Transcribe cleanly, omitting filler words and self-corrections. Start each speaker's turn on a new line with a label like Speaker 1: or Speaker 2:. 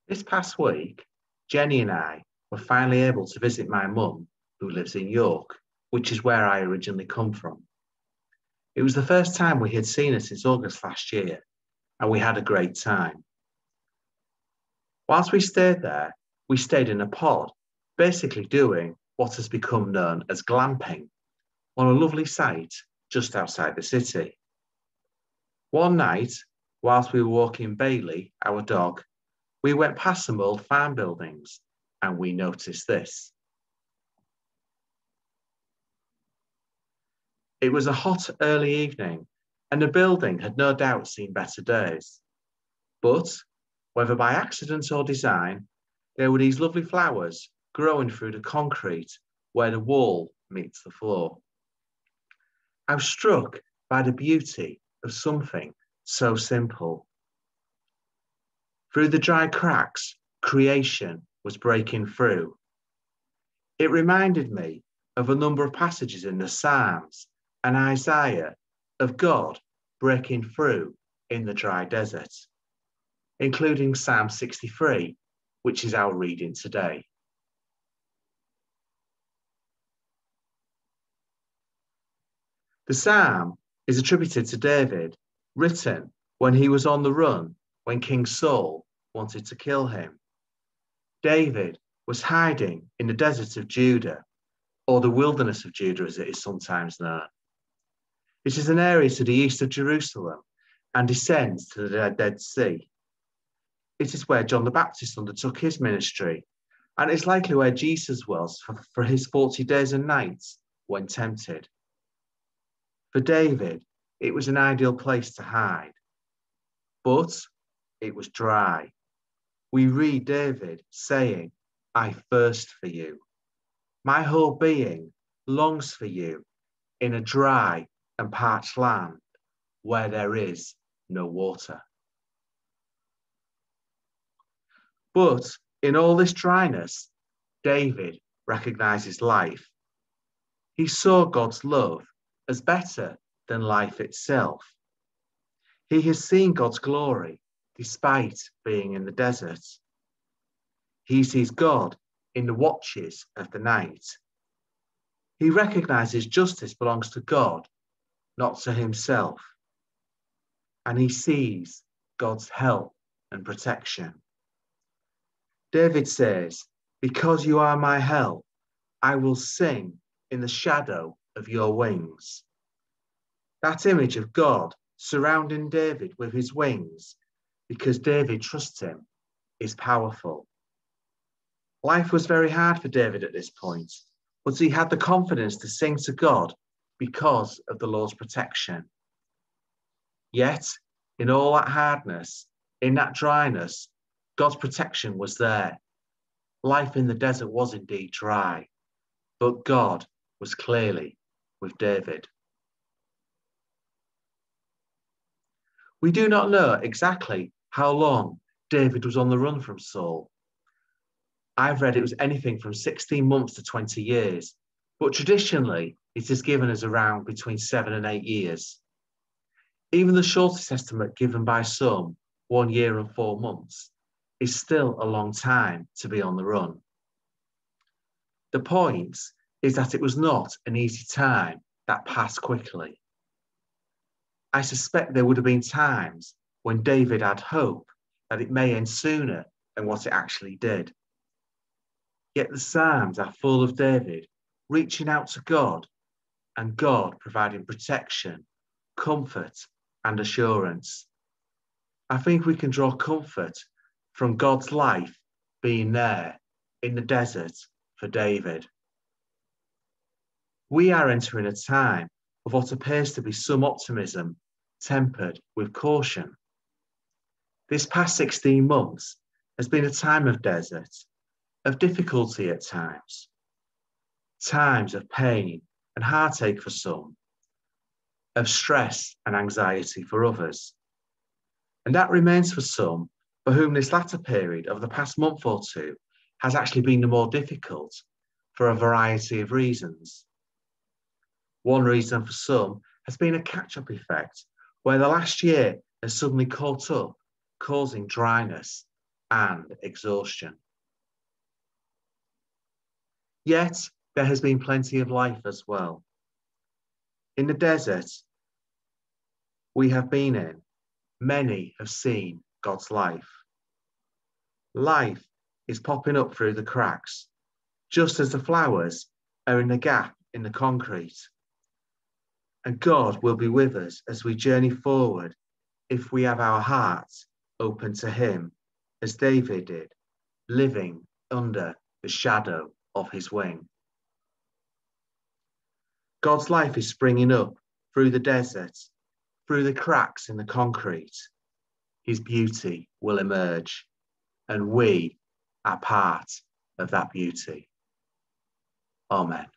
Speaker 1: This past week, Jenny and I were finally able to visit my mum, who lives in York, which is where I originally come from. It was the first time we had seen her since August last year, and we had a great time. Whilst we stayed there, we stayed in a pod, basically doing what has become known as glamping, on a lovely site just outside the city. One night, whilst we were walking Bailey, our dog, we went past some old farm buildings and we noticed this. It was a hot early evening and the building had no doubt seen better days. But, whether by accident or design, there were these lovely flowers growing through the concrete where the wall meets the floor. I was struck by the beauty of something so simple. Through the dry cracks, creation was breaking through. It reminded me of a number of passages in the Psalms and Isaiah of God breaking through in the dry desert, including Psalm 63, which is our reading today. The psalm is attributed to David, written when he was on the run when King Saul wanted to kill him. David was hiding in the desert of Judah, or the wilderness of Judah as it is sometimes known. It is an area to the east of Jerusalem and descends to the Dead Sea. It is where John the Baptist undertook his ministry, and it's likely where Jesus was for his 40 days and nights when tempted. For David, it was an ideal place to hide, but it was dry. We read David saying, "I thirst for you. My whole being longs for you in a dry and parched land where there is no water." But in all this dryness, David recognizes life. He saw God's love as better than life itself. He has seen God's glory despite being in the desert. He sees God in the watches of the night. He recognizes justice belongs to God, not to himself. And he sees God's help and protection. David says, "Because you are my help, I will sing in the shadow of your wings." That image of God surrounding David with his wings, because David trusts him, is powerful. Life was very hard for David at this point, but he had the confidence to sing to God because of the Lord's protection. Yet, in all that hardness, in that dryness, God's protection was there. Life in the desert was indeed dry, but God was clearly with David. We do not know exactly how long David was on the run from Saul. I've read it was anything from 16 months to 20 years, but traditionally it is given as around between 7 and 8 years. Even the shortest estimate given by some, 1 year and 4 months, is still a long time to be on the run. The point is that it was not an easy time that passed quickly. I suspect there would have been times when David had hope that it may end sooner than what it actually did. Yet the Psalms are full of David reaching out to God and God providing protection, comfort, and assurance. I think we can draw comfort from God's life being there in the desert for David. We are entering a time of what appears to be some optimism tempered with caution. This past 16 months has been a time of desert, of difficulty at times, times of pain and heartache for some, of stress and anxiety for others. And that remains for some for whom this latter period of the past month or two has actually been the more difficult for a variety of reasons. One reason for some has been a catch-up effect where the last year has suddenly caught up, causing dryness and exhaustion. Yet there has been plenty of life as well. In the desert we have been in, many have seen God's life. Life is popping up through the cracks, just as the flowers are in the gap in the concrete. And God will be with us as we journey forward if we have our hearts open to him, as David did, living under the shadow of his wing. God's life is springing up through the desert, through the cracks in the concrete. His beauty will emerge, and we are part of that beauty. Amen.